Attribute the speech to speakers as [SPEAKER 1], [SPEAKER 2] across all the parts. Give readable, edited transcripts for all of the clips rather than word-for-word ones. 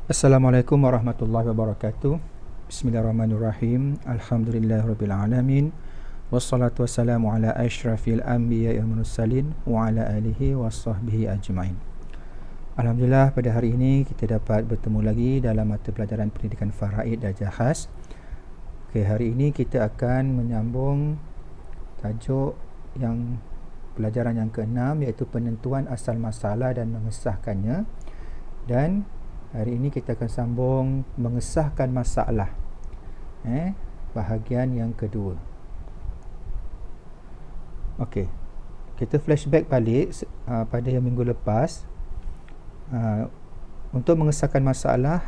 [SPEAKER 1] Assalamualaikum warahmatullahi wabarakatuh. Bismillahirrahmanirrahim. Alhamdulillahirrabbilalamin. Wassalatu wassalamu ala asyrafil anbiya wal mursalin wa ala alihi wasahbihi ajma'in. Alhamdulillah, pada hari ini kita dapat bertemu lagi dalam mata pelajaran pendidikan faraid darjah khas. Hari ini kita akan menyambung tajuk yang pelajaran yang ke-6, iaitu penentuan asal masalah dan mengesahkannya. Dan hari ini kita akan sambung mengesahkan masalah, bahagian yang kedua. Okey, kita flashback balik pada yang minggu lepas. Untuk mengesahkan masalah,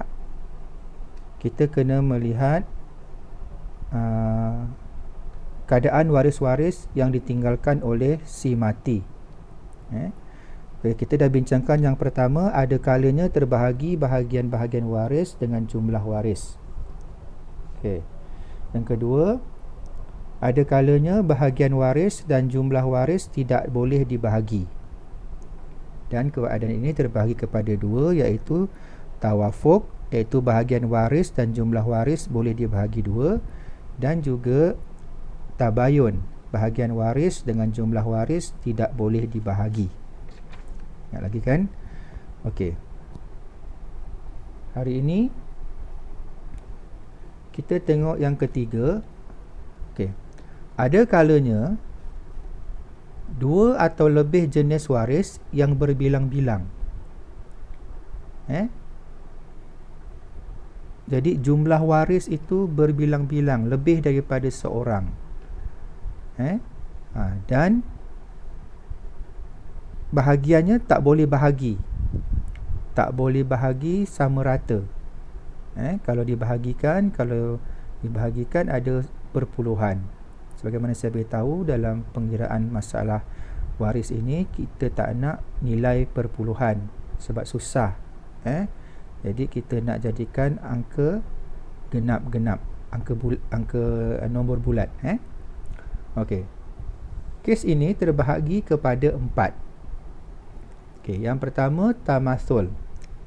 [SPEAKER 1] kita kena melihat keadaan waris-waris yang ditinggalkan oleh si mati. Kita dah bincangkan yang pertama, ada kalanya terbahagi bahagian-bahagian waris dengan jumlah waris. Yang kedua, ada kalanya bahagian waris dan jumlah waris tidak boleh dibahagi. Dan keadaan ini terbahagi kepada dua, iaitu tawafuk, iaitu bahagian waris dan jumlah waris boleh dibahagi dua, dan juga tabayun, bahagian waris dengan jumlah waris tidak boleh dibahagi. Ingat lagi kan? Okey. Hari ini kita tengok yang ketiga. Okey. Ada kalanya dua atau lebih jenis waris yang berbilang-bilang. Jadi jumlah waris itu berbilang-bilang, lebih daripada seorang. Dan bahagiannya tak boleh bahagi. Tak boleh bahagi sama rata. Kalau dibahagikan ada perpuluhan. Sebagaimana saya beritahu dalam pengiraan masalah waris ini, kita tak nak nilai perpuluhan sebab susah. Jadi kita nak jadikan angka genap-genap, angka nombor bulat. Okey. Kes ini terbahagi kepada 4. Yang pertama, tamasul.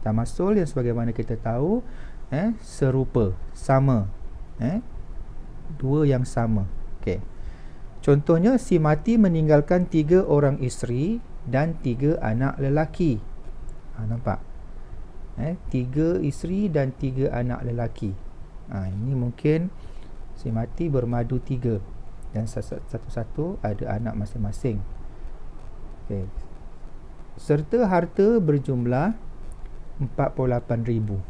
[SPEAKER 1] Tamasul yang sebagaimana kita tahu, serupa, sama. Dua yang sama. Contohnya, si mati meninggalkan 3 orang isteri dan 3 anak lelaki. Nampak? 3 isteri dan 3 anak lelaki. Ini mungkin si mati bermadu 3 dan satu-satu ada anak masing-masing. Serta harta berjumlah 48,000.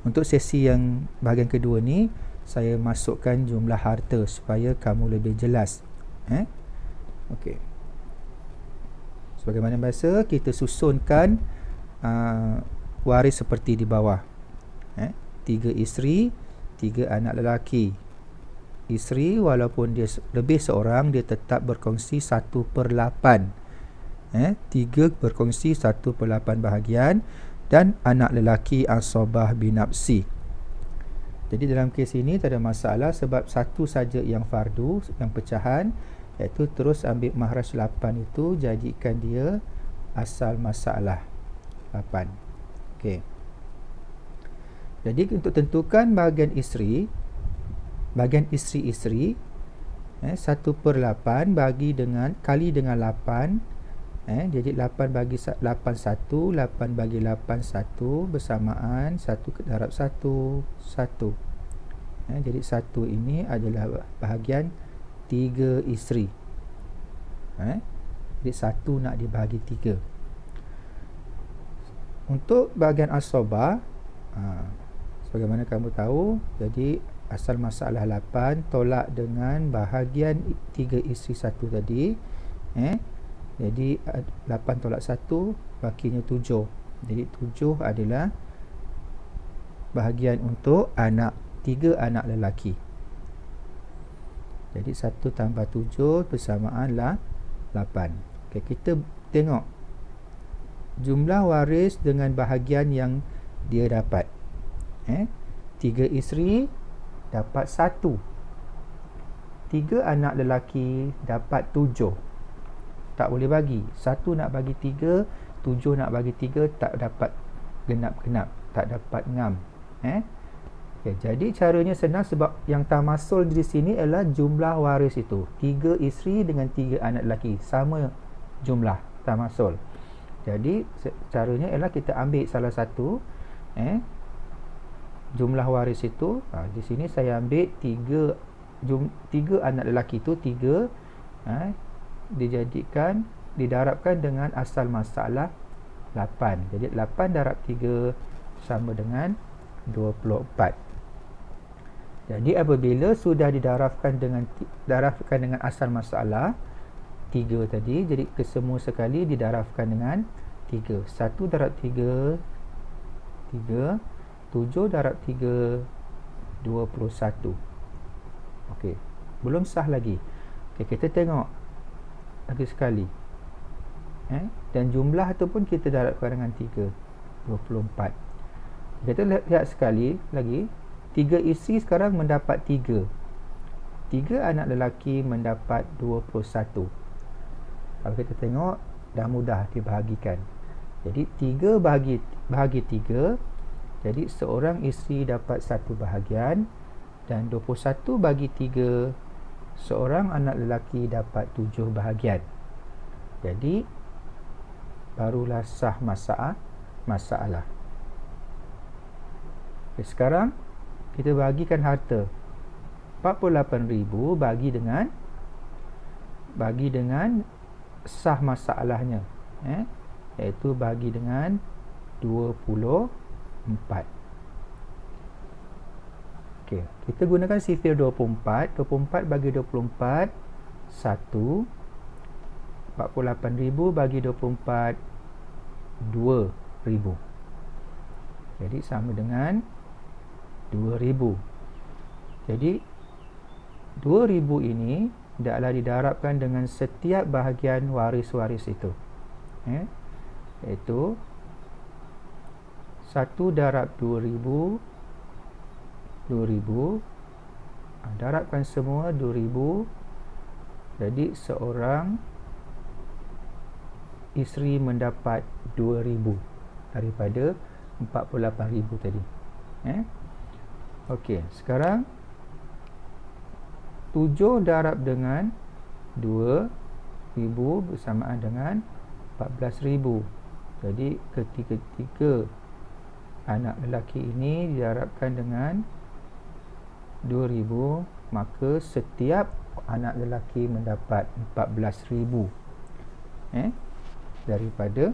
[SPEAKER 1] Untuk sesi yang bahagian kedua ni, saya masukkan jumlah harta supaya kamu lebih jelas. Sebagaimana biasa, kita susunkan waris seperti di bawah. 3 isteri, 3 anak lelaki. Isteri walaupun dia lebih seorang, dia tetap berkongsi 1/8. 3 berkongsi 1/8 bahagian, dan anak lelaki asobah binafsi. Jadi dalam kes ini tak ada masalah sebab satu saja yang fardu, yang pecahan, iaitu terus ambil mahraj 8 itu, jadikan dia asal masalah 8. Jadi untuk tentukan bahagian isteri, isteri 1/8 kali dengan 8. Jadi 8 bagi 8 1, 8 bagi 8 1 bersamaan 1 darab 1 1. Jadi 1 ini adalah bahagian 3 isteri. Jadi 1 nak dibahagi 3. Untuk bahagian asobah, sebagaimana kamu tahu, jadi asal masalah 8 tolak dengan bahagian 3 isteri 1 tadi. Jadi 8 tolak 1, bakinya 7. Jadi 7 adalah bahagian untuk 3 anak lelaki. Jadi 1 tambah 7 bersamaan 8. Kita tengok jumlah waris dengan bahagian yang dia dapat. 3 isteri dapat 1. 3 anak lelaki dapat 7. Tak boleh bagi. 1 nak bagi 3, 7 nak bagi 3, tak dapat genap-genap, tak dapat ngam. Okay, jadi caranya senang sebab yang tamasul di sini adalah jumlah waris itu. 3 isteri dengan 3 anak lelaki, sama jumlah tamasul. Jadi caranya ialah kita ambil salah satu jumlah waris itu. Di sini saya ambil 3 anak lelaki itu 3, didarabkan dengan asal masalah 8. Jadi 8 darab 3 sama dengan 24. Jadi apabila sudah didarabkan dengan asal masalah 3 tadi, jadi kesemua sekali didarabkan dengan 3. 1 darab 3 3, 7 darab 3 21. Okey, belum sah lagi. Okey, kita tengok lagi sekali. Dan jumlah itu pun kita darabkan dengan 3, 24. Kita lihat sekali lagi. 3 isteri sekarang mendapat 3. 3 anak lelaki mendapat 21. Kalau kita tengok, dah mudah dibahagikan. Jadi 3 bahagi 3. Jadi seorang isteri dapat 1 bahagian. Dan 21 bagi 3, seorang anak lelaki dapat 7 bahagian. Jadi barulah sah masalah. Okay, sekarang kita bahagikan harta. 48,000 bagi dengan sah masalahnya, iaitu bagi dengan 24. Okey, kita gunakan sifir 24. 24 bagi 24 1. 48,000 bagi 24 2,000. Jadi sama dengan 2,000. Jadi 2,000 ini hendaklah didarabkan dengan setiap bahagian waris-waris itu, iaitu 1 darab 2,000 2,000. Darabkan semua 2,000. Jadi seorang isteri mendapat 2,000 daripada 48,000 tadi. Okey, sekarang 7 darab dengan 2,000 bersamaan dengan 14,000. Jadi ketiga-tiga anak lelaki ini didarabkan dengan 2,000, maka setiap anak lelaki mendapat 14,000 daripada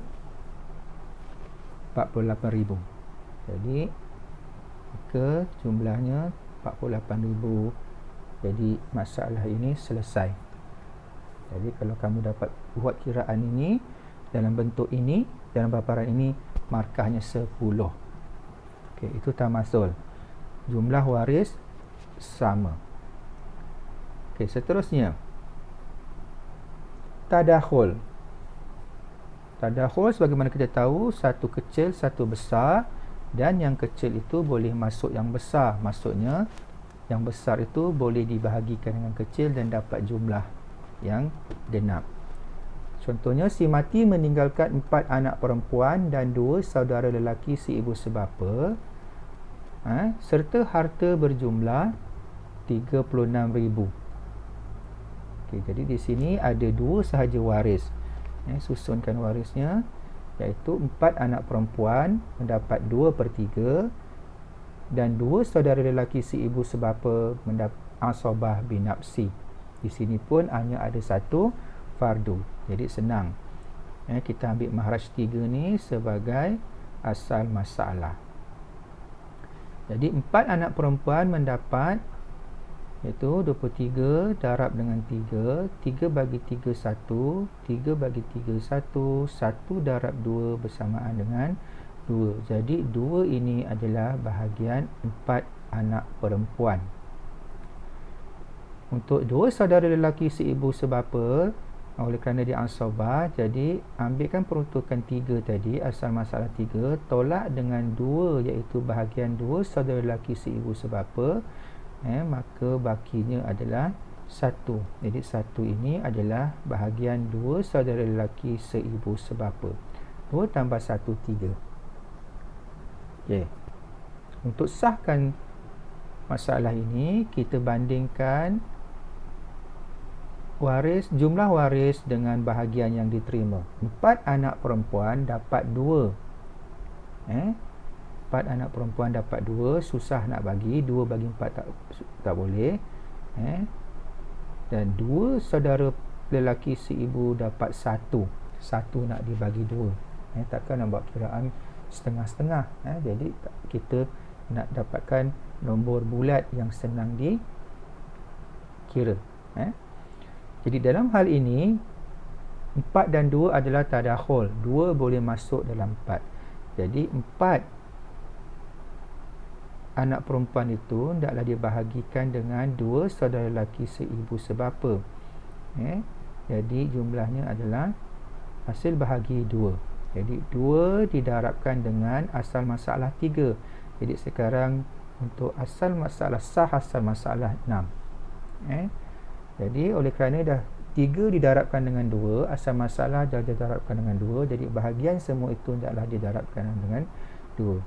[SPEAKER 1] 48,000. Jadi maka jumlahnya 48,000. Jadi masalah ini selesai. Jadi kalau kamu dapat buat kiraan ini dalam bentuk ini, dalam paparan ini, markahnya 10. Okey, itu tamasul. Jumlah waris sama. Okey, seterusnya tadakhul. Tadakhul sebagaimana kita tahu, satu kecil, satu besar, dan yang kecil itu boleh masuk yang besar. Maksudnya yang besar itu boleh dibahagikan dengan kecil dan dapat jumlah yang genap. Contohnya, si mati meninggalkan 4 anak perempuan dan 2 saudara lelaki seibu sebapa, serta harta berjumlah 36,000. Okey, jadi di sini ada 2 sahaja waris. Susunkan warisnya, iaitu 4 anak perempuan mendapat 2/3 dan 2 saudara lelaki seibu sebapa mendapat asabah binafsi. Di sini pun hanya ada 1 fardu. Jadi senang. Kita ambil mahraj 3 ni sebagai asal masalah. Jadi 4 anak perempuan mendapat, iaitu 23 darab dengan 3. 3 bagi 3 1. 3 bagi 3 1. 1 darab 2 bersamaan dengan 2. Jadi 2 ini adalah bahagian 4 anak perempuan. Untuk 2 saudara lelaki seibu sebapa, oleh kerana dia asabah, jadi ambilkan peruntukan 3 tadi, asal masalah 3, tolak dengan 2, iaitu bahagian 2 saudara lelaki seibu sebapa, maka bakinya adalah 1. Jadi 1 ini adalah bahagian 2 saudara lelaki seibu sebapa. 2 tambah 1, 3. Okey. Untuk sahkan masalah ini, kita bandingkan jumlah waris dengan bahagian yang diterima. 4 anak perempuan dapat 2. 4 anak perempuan dapat 2, susah nak bagi. 2 bagi 4 tak boleh. Dan 2 saudara lelaki seibu dapat 1. 1 nak dibagi 2. Takkan nak buat kiraan setengah-setengah. Jadi kita nak dapatkan nombor bulat yang senang dikira. Jadi dalam hal ini 4 dan 2 adalah tadakhul. 2 boleh masuk dalam 4. Jadi 4 anak perempuan itu hendaklah dibahagikan dengan 2 saudara lelaki seibu sebapa. Jadi jumlahnya adalah hasil bahagi 2. Jadi 2 didarabkan dengan asal masalah 3. Jadi sekarang untuk asal masalah sah asal masalah 6. Jadi oleh kerana dah 3 didarabkan dengan 2, asal masalah dah didarabkan dengan 2, jadi bahagian semua itu hendaklah didarabkan dengan 2.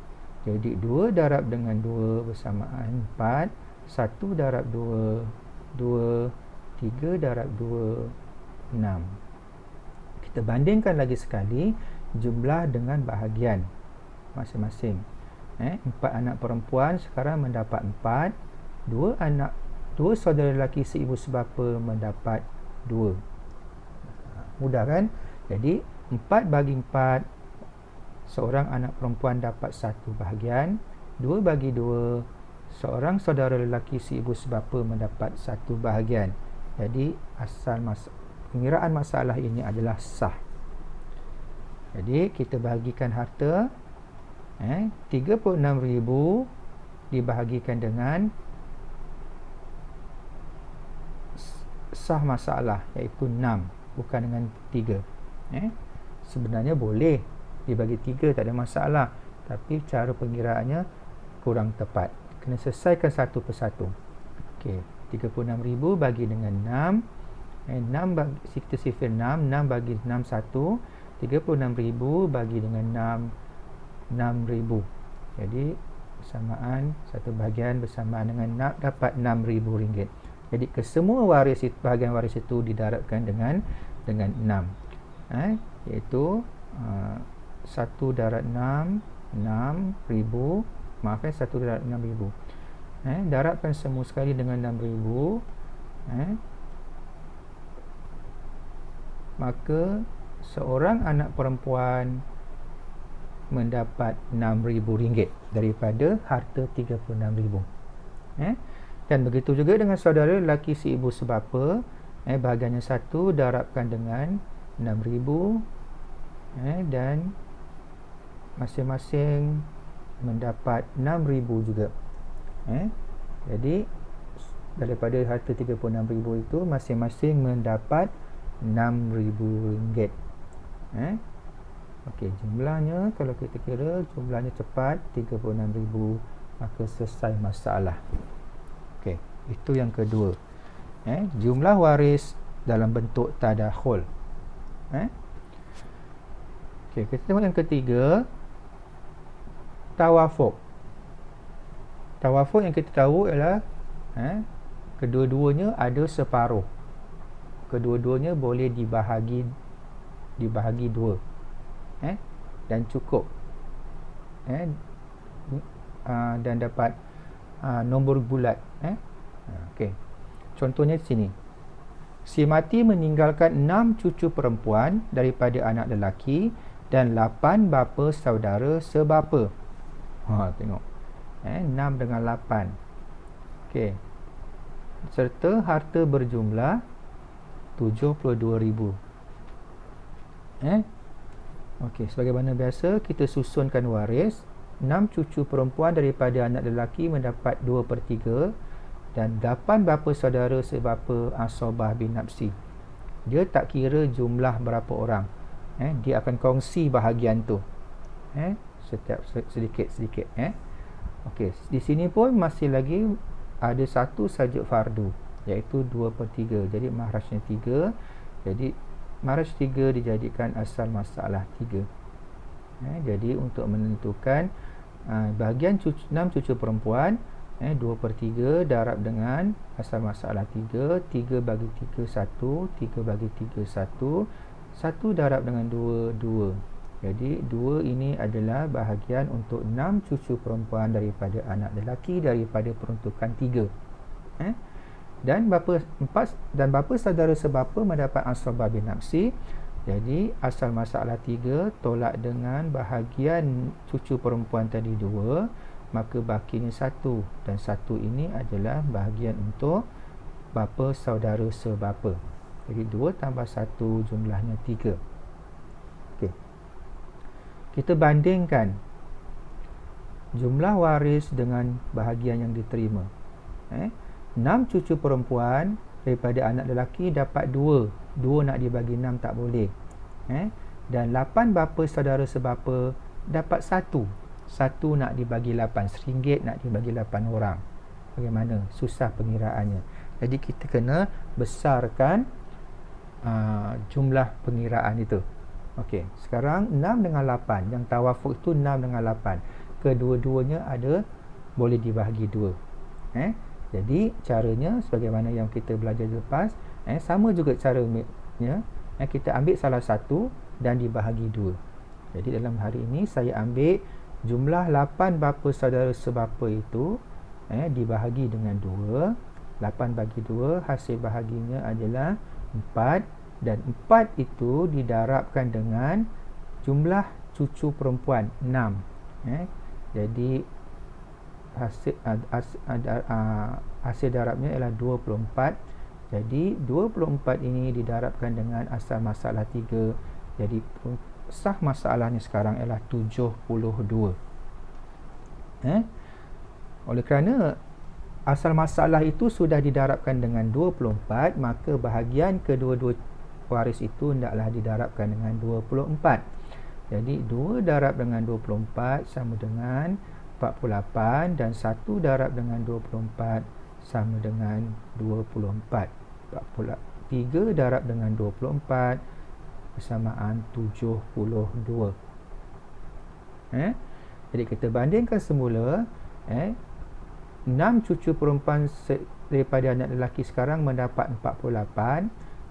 [SPEAKER 1] Jadi 2 darab dengan 2 bersamaan 4, 1 darab 2, 2, 3 darab 2, 6. Kita bandingkan lagi sekali jumlah dengan bahagian masing-masing. 4 anak perempuan sekarang mendapat 4, 2 saudara lelaki seibu sebapa mendapat 2. Mudah kan? Jadi 4 bagi 4, seorang anak perempuan dapat 1 bahagian. 2 bagi 2, seorang saudara lelaki seibu sebapa mendapat 1 bahagian. Jadi pengiraan masalah ini adalah sah. Jadi kita bahagikan harta 36,000 dibahagikan dengan sah masalah, iaitu 6, bukan dengan 3. Sebenarnya boleh dibagi 3, tak ada masalah, tapi cara pengiraannya kurang tepat. Kena selesaikan satu persatu. Okey, 36,000 bagi dengan 6. 6 bagi kita sifir 6, 6 bagi 6 1. 36,000 bagi dengan 6, 6,000. Jadi bersamaan satu bahagian bersamaan dengan dapat RM6,000. Jadi kesemua bahagian waris itu didarabkan dengan 6. Iaitu 1 darab 6, 6,000. Maafkan, 1 darab 6,000. Darabkan semua sekali dengan 6,000. Maka seorang anak perempuan mendapat RM6,000 daripada harta RM36,000. Dan begitu juga dengan saudara lelaki seibu sebapa, bahagiannya 1 darabkan dengan 6,000, dan masing-masing mendapat 6,000 juga. Jadi daripada harta RM36,000 itu masing-masing mendapat RM6,000. Okey, jumlahnya kalau kita kira jumlahnya cepat 36,000, maka selesai masalah. Okey, itu yang kedua. Jumlah waris dalam bentuk tadakhul. Okey, kita tengok yang ketiga, tawafuq. Tawafuq yang kita tahu ialah kedua-duanya ada separuh. Kedua-duanya boleh dibahagi 2. Dan cukup. Dan dapat nombor bulat. Okey. Contohnya di sini. Si mati meninggalkan 6 cucu perempuan daripada anak lelaki dan 8 bapa saudara sebapa. Tengok. 6 dengan 8. Okey. Serta harta berjumlah 72,000. Okey, sebagaimana biasa kita susunkan waris. 6 cucu perempuan daripada anak lelaki mendapat 2/3 dan 8 bapa saudara sebapa asobah bin nafsi. Dia tak kira jumlah berapa orang. Dia akan kongsi bahagian tu. Setiap sedikit-sedikit. Okey, di sini pun masih lagi ada satu saja fardu, iaitu 2/3. Jadi mahrajnya 3. Jadi mahraj 3 dijadikan asal masalah 3. Jadi untuk menentukan Bahagian 6 cucu perempuan, 2/3 darab dengan asal masalah 3. 3 bagi 3 1, 3 bagi 3 1, 1 darab dengan 2 2. Jadi 2 ini adalah bahagian untuk 6 cucu perempuan daripada anak lelaki daripada peruntukan 3. Dan bapa saudara sebapa mendapat asbab binafsi. Jadi asal masalah 3 tolak dengan bahagian cucu perempuan tadi 2, maka bakinya 1, dan 1 ini adalah bahagian untuk bapa saudara sebapa. Jadi 2 tambah 1 jumlahnya 3. Okey. Kita bandingkan jumlah waris dengan bahagian yang diterima. 6 cucu perempuan daripada anak lelaki dapat 2. 2 nak dibagi 6 tak boleh. Dan 8 bapa saudara sebapa dapat 1. 1 nak dibagi 8. RM1 nak dibagi 8 orang. Bagaimana? Susah pengiraannya. Jadi kita kena besarkan jumlah pengiraan itu. Okey, sekarang 6 dengan 8. Yang tawafuk itu 6 dengan 8. Kedua-duanya ada boleh dibahagi 2. Jadi caranya sebagaimana yang kita belajar lepas, sama juga caranya. Kita ambil salah satu dan dibahagi 2. Jadi dalam hari ini saya ambil jumlah 8 bapa saudara sebapa itu dibahagi dengan 2. 8 bagi 2 hasil bahaginya adalah 4, dan 4 itu didarabkan dengan jumlah cucu perempuan 6. Jadi hasil darabnya ialah 24. Jadi 24 ini didarabkan dengan asal masalah 3. Jadi sah masalahnya sekarang ialah 72. Oleh kerana asal masalah itu sudah didarabkan dengan 24, maka bahagian kedua-dua waris itu hendaklah didarabkan dengan 24. Jadi 2 darab dengan 24 sama dengan 48, dan 1 darab dengan 24 sama dengan 24. 3 darab dengan 24 bersamaan 72. Jadi kita bandingkan semula. 6 cucu perempuan daripada anak lelaki sekarang mendapat 48,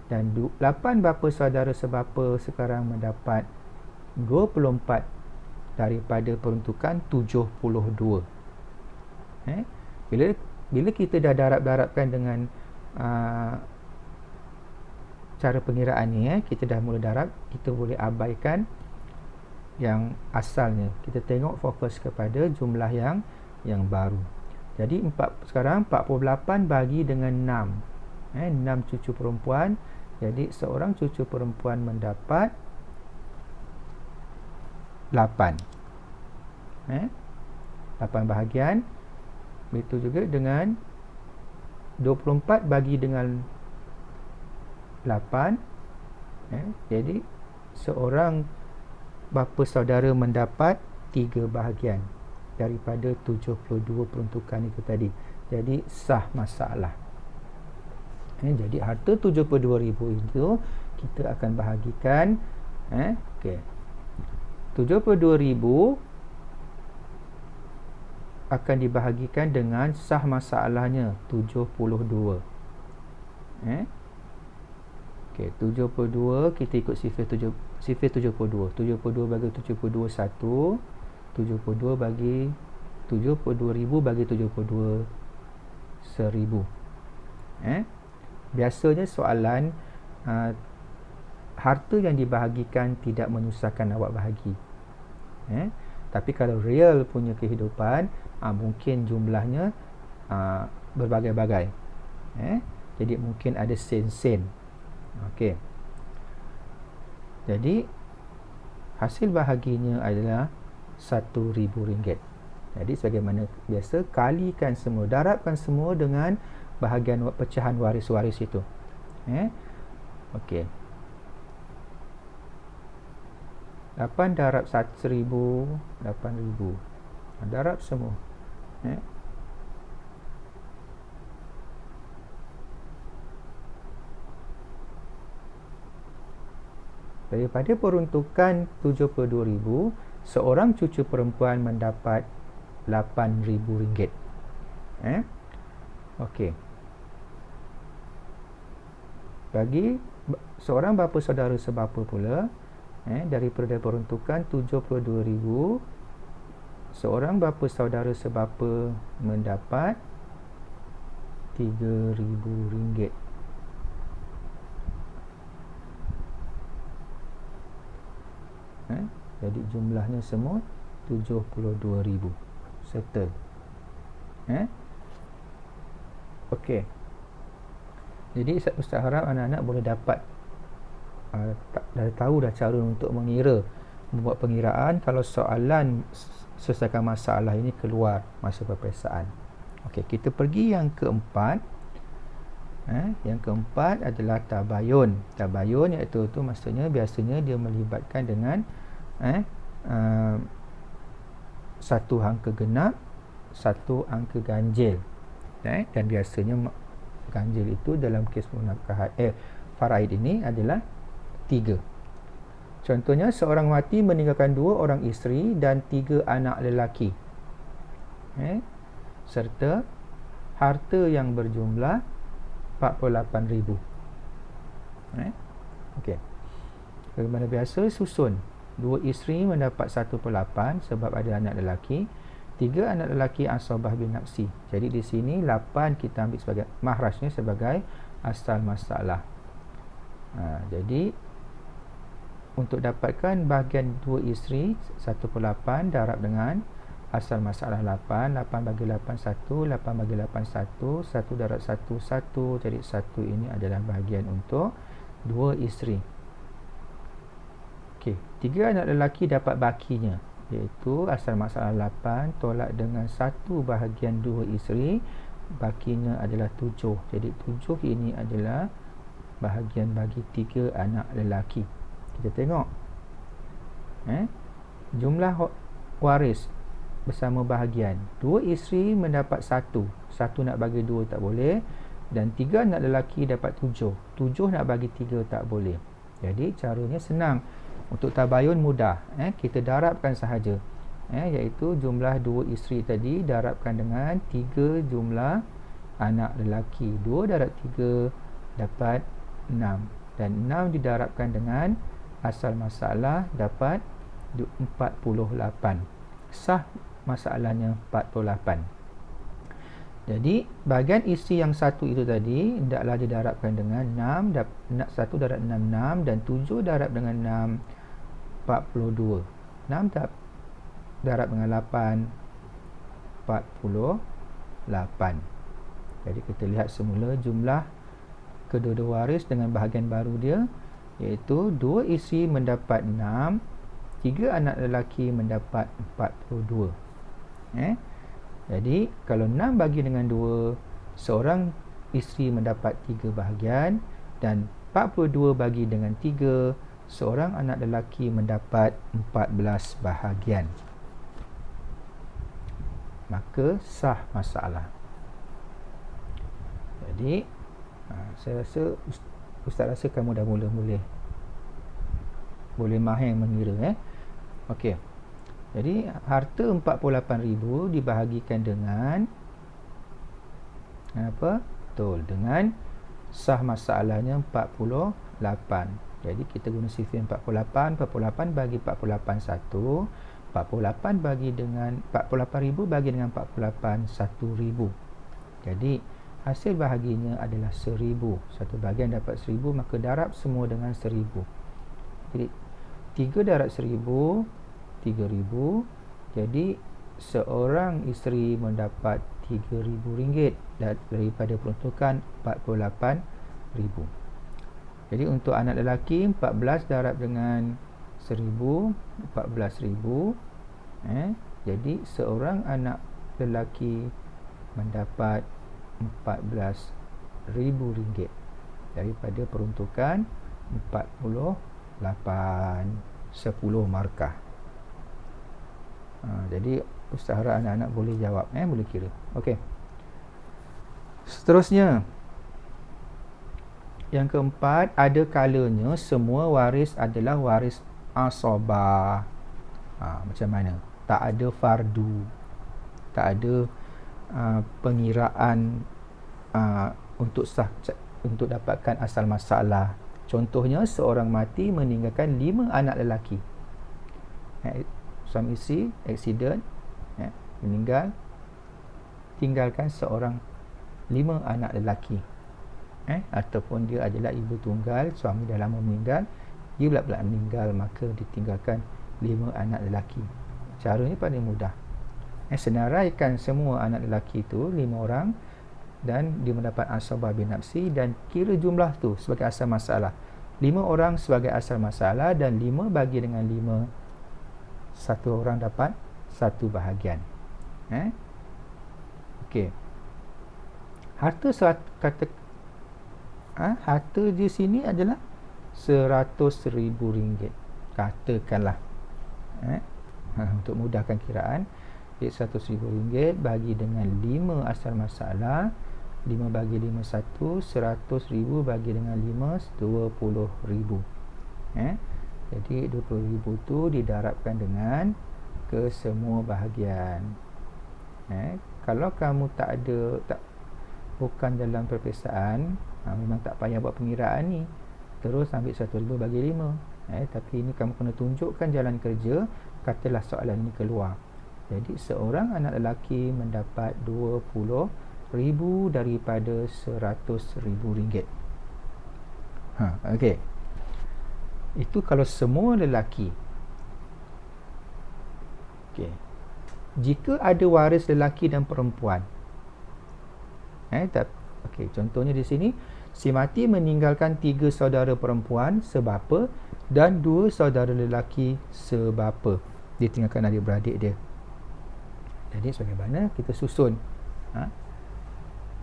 [SPEAKER 1] dan 8 bapa saudara sebapa sekarang mendapat 24 daripada peruntukan 72. Bila kita dah darab-darabkan dengan cara pengiraan ni, kita dah mula darab, kita boleh abaikan yang asalnya. Kita tengok fokus kepada jumlah yang baru. Jadi sekarang 48 bagi dengan 6. 6 cucu perempuan. Jadi seorang cucu perempuan mendapat 8. 8 bahagian. Begitu juga dengan 24 bagi dengan 8. Jadi seorang bapa saudara mendapat 3 bahagian daripada 72 peruntukan itu tadi. Jadi sah masalah. Jadi harta 72,000 itu kita akan bahagikan. 72,000 akan dibahagikan dengan sah masalahnya 72. 72 kita ikut sifar 72. 72 bagi 72 1. 72 bagi 72,000 bagi 72 1,000. Biasanya soalan harta yang dibahagikan tidak menyusahkan awak bahagi. Tapi kalau real punya kehidupan, mungkin jumlahnya berbagai-bagai. Jadi mungkin ada sen-sen. Okey. Jadi hasil bahaginya adalah RM1,000. Jadi sebagaimana biasa, kalikan semua, darabkan semua dengan bahagian pecahan waris-waris itu. Okey. 8 darab 1,000, 8,000. Darab semua. Daripada peruntukan 72,000, seorang cucu perempuan mendapat RM8,000. Okey. Bagi seorang bapa saudara sebapa pula, daripada peruntukan RM72,000, seorang bapa saudara sebapa mendapat RM3,000. Jadi jumlahnya semua RM72,000. Settle. Okey. Jadi Ustaz harap anak-anak boleh dapat dah tahu dah cara untuk mengira, membuat pengiraan kalau soalan selesaikan masalah ini keluar masa peperiksaan. Okey, kita pergi yang keempat. Yang keempat adalah tabayun. Tabayun iaitu maksudnya biasanya dia melibatkan dengan satu angka genap, satu angka ganjil. Dan biasanya ganjil itu dalam kes munakahat faraid ini adalah 3. Contohnya, seorang mati meninggalkan 2 orang isteri dan 3 anak lelaki, serta harta yang berjumlah RM48,000. Okey. Bagaimana biasa, susun. 2 isteri mendapat 1/8 sebab ada anak lelaki. 3 anak lelaki asabah bin nafsi. Jadi di sini 8 kita ambil sebagai mahrajnya, sebagai asal masalah. Jadi untuk dapatkan bahagian 2 isteri 1/8 darab dengan asal masalah 8. 8 bagi 8 1, 8 bagi 8 1, 1 darab 1 1. Jadi 1 ini adalah bahagian untuk 2 isteri. Okey, 3 anak lelaki dapat bakinya, iaitu asal masalah 8 tolak dengan 1 bahagian 2 isteri, bakinya adalah 7. Jadi 7 ini adalah bahagian bagi 3 anak lelaki. Kita tengok jumlah waris bersama bahagian. 2 isteri mendapat 1. 1 nak bagi 2 tak boleh. Dan 3 anak lelaki dapat 7. 7 nak bagi 3 tak boleh. Jadi caranya senang. Untuk tabayun mudah. Kita darabkan sahaja. Iaitu jumlah 2 isteri tadi darabkan dengan 3 jumlah anak lelaki. 2 darab 3 dapat 6. Dan 6 didarabkan dengan asal masalah dapat 48. Sah masalahnya 48. Jadi bahagian isi yang satu itu tadi hendaklah didarabkan dengan 6. 1 darab 6 6, dan 7 darab dengan 6 42. 6 darab dengan 8 48. Jadi kita lihat semula jumlah kedua-dua waris dengan bahagian baru dia, iaitu 2 isi mendapat 6, 3 anak lelaki mendapat 42. Jadi kalau 6 bagi dengan 2, seorang isteri mendapat 3 bahagian, dan 42 bagi dengan 3, seorang anak lelaki mendapat 14 bahagian. Maka sah masalah. Jadi saya rasa Ustaz rasa kamu dah mula boleh mahir mengira. Okey. Jadi harta 48,000 dibahagikan dengan apa? Betul, dengan sah masalahnya 48. Jadi kita guna sifar 48. 48 bagi 48 1. 48 bagi dengan 48,000 bagi dengan 48 1,000. Jadi hasil bahaginya adalah 1,000. Satu bahagian dapat 1,000, maka darab semua dengan 1,000. Jadi 3 darab 1,000 3,000. Jadi seorang isteri mendapat RM3,000 daripada peruntukan 48,000. Jadi untuk anak lelaki 14 darab dengan 1,000 14,000. Jadi seorang anak lelaki mendapat RM14,000 daripada peruntukan 48 10 markah. Jadi Ustaz harap anak-anak boleh jawab, boleh kira. Okey. Seterusnya, yang keempat, ada kalanya semua waris adalah waris asabah. Macam mana? Tak ada fardu. tak ada pengiraan untuk untuk dapatkan asal masalah. Contohnya, seorang mati meninggalkan 5 anak lelaki. Suami isteri aksiden, meninggal, tinggalkan 5 anak lelaki. Ataupun dia adalah ibu tunggal, suami dah lama meninggal, dia pula meninggal, maka ditinggalkan 5 anak lelaki. Cara ni paling mudah. Senaraikan semua anak lelaki itu 5 orang, dan dia mendapat asabah binafsi, dan kira jumlah tu sebagai asal masalah. 5 orang sebagai asal masalah, dan 5 bagi dengan 5, satu orang dapat 1 bahagian. Okey. Harta di sini adalah RM100,000, katakanlah. Untuk mudahkan kiraan, RM100,000 bagi dengan 5 asal masalah. 5 bagi 5 1, 100,000 bagi dengan 5, 20,000. Jadi 20,000 tu didarabkan dengan kesemua bahagian. Kalau kamu bukan dalam perpisahan, memang tak payah buat pengiraan ni, terus ambil 100,000 bagi 5. Tapi ini kamu kena tunjukkan jalan kerja. Katalah soalan ini keluar, jadi seorang anak lelaki mendapat 20,000 daripada RM100,000. Okey, itu kalau semua lelaki. Okey, jika ada waris lelaki dan perempuan, okey, contohnya di sini, si mati meninggalkan 3 saudara perempuan sebapa dan 2 saudara lelaki sebapa. Dia tinggalkan adik-beradik dia. Jadi sebagaimana kita susun,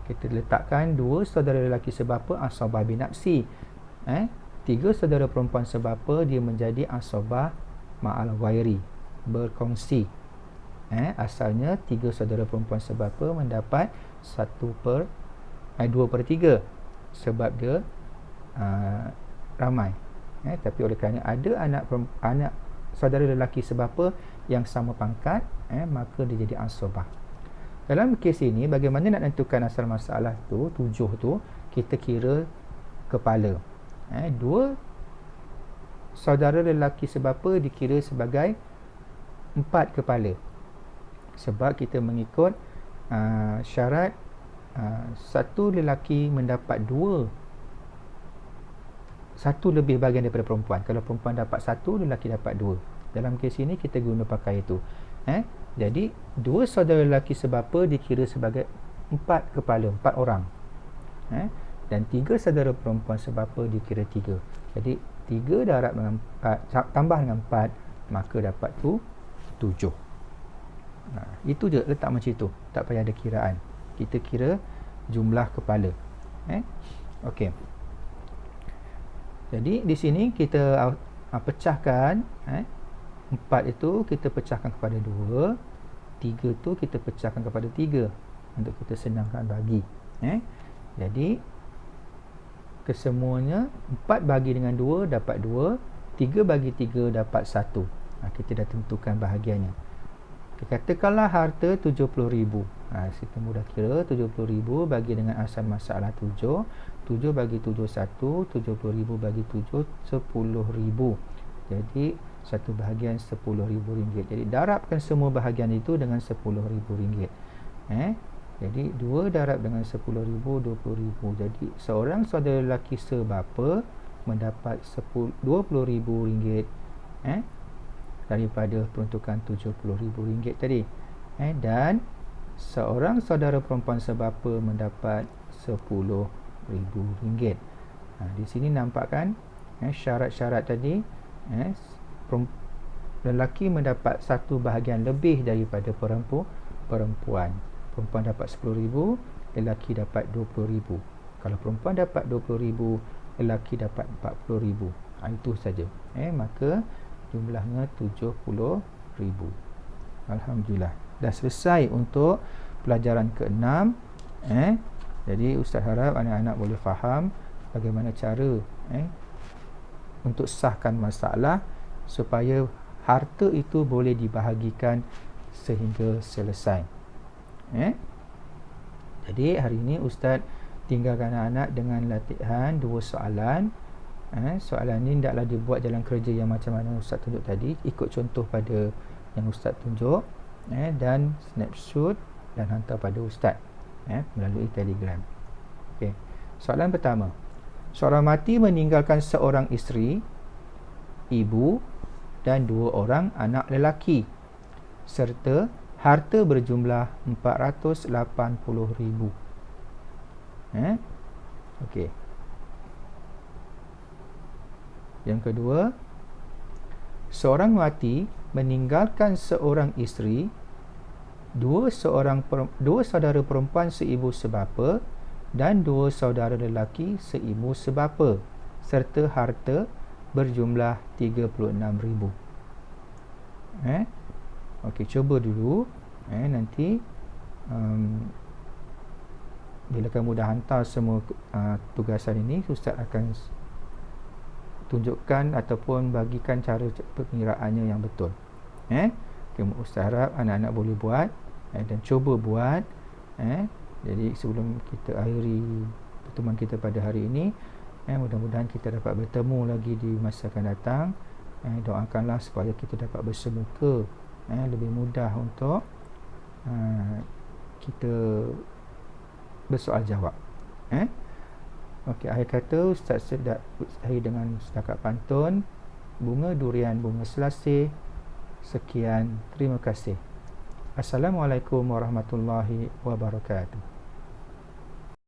[SPEAKER 1] kita letakkan 2 saudara lelaki sebapa asabah binafsi, 3 saudara perempuan sebapa, dia menjadi asabah ma'al ghairi, berkongsi. Asalnya 3 saudara perempuan sebapa mendapat 2/3, sebab dia ramai. Tapi oleh kerana ada anak saudara lelaki sebapa yang sama pangkat, maka dia jadi asabah. Dalam kes ini, bagaimana nak tentukan asal masalah tu, 7 tu, kita kira kepala. 2 saudara lelaki sebapa dikira sebagai 4 kepala, sebab kita mengikut syarat satu lelaki mendapat 1 lebih bahagian daripada perempuan. Kalau perempuan dapat 1, lelaki dapat 2. Dalam kes ini kita guna pakai itu. Jadi 2 saudara lelaki sebapa dikira sebagai 4 kepala, 4 orang. Dan 3 saudara perempuan sebapa dikira 3. Jadi 3 darab dengan 4 tambah dengan 4, maka dapat tu 7. Itu je, letak macam itu, tak payah ada kiraan. Kita kira jumlah kepala. Okey. Jadi di sini kita pecahkan, 4 itu kita pecahkan kepada 2, 3 tu kita pecahkan kepada 3 untuk kita senangkan bagi. Jadi kesemuanya 4 bagi dengan 2 dapat 2, 3 bagi 3 dapat 1. Kita dah tentukan bahagiannya. Katakanlah harta 70,000. Kita mudah kira 70,000 bagi dengan asal masalah 7. 7 bagi 7 1, 70,000 bagi 7 10,000. Jadi satu bahagian RM10,000. Jadi darabkan semua bahagian itu dengan RM10,000. Jadi 2 darab dengan 10,000, 20,000. Jadi seorang saudara lelaki sebapa mendapat RM20,000 daripada peruntukan RM70,000 tadi. Dan seorang saudara perempuan sebapa mendapat RM10,000. Di sini nampakkan syarat-syarat tadi. Lelaki mendapat 1 bahagian lebih daripada perempuan. Perempuan dapat RM10,000, lelaki dapat RM20,000. Kalau perempuan dapat RM20,000, lelaki dapat RM40,000. Itu saja. Maka jumlahnya RM70,000. Alhamdulillah. Dah selesai untuk pelajaran ke-6. Jadi Ustaz harap anak-anak boleh faham bagaimana cara untuk sahkan masalah supaya harta itu boleh dibahagikan sehingga selesai. Jadi hari ini Ustaz tinggalkan anak-anak dengan latihan 2 soalan. Soalan ni tidaklah dibuat jalan kerja yang macam mana Ustaz tunjuk tadi, ikut contoh pada yang Ustaz tunjuk, dan snapshot dan hantar pada Ustaz melalui Telegram. Okey. Soalan pertama. Seorang mati meninggalkan seorang isteri, ibu dan 2 orang anak lelaki serta harta berjumlah 480,000. Okey. Yang kedua, seorang mati meninggalkan seorang isteri, 2 saudara perempuan seibu sebapa dan 2 saudara lelaki seibu sebapa serta harta berjumlah 36,000. Okey, cuba dulu. Nanti bila kamu dah hantar semua tugasan ini, Ustaz akan tunjukkan ataupun bagikan cara pengiraannya yang betul. Ustaz harap anak-anak boleh buat dan cuba buat. Jadi sebelum kita akhiri pertemuan kita pada hari ini, mudah-mudahan kita dapat bertemu lagi di masa akan datang. Doakanlah supaya kita dapat bersemuka, lebih mudah untuk kita bersoal jawab. Okey, akhir kata Ustaz sedap akhir dengan setakat pantun bunga durian bunga selasih. Sekian, terima kasih. Assalamualaikum warahmatullahi wabarakatuh.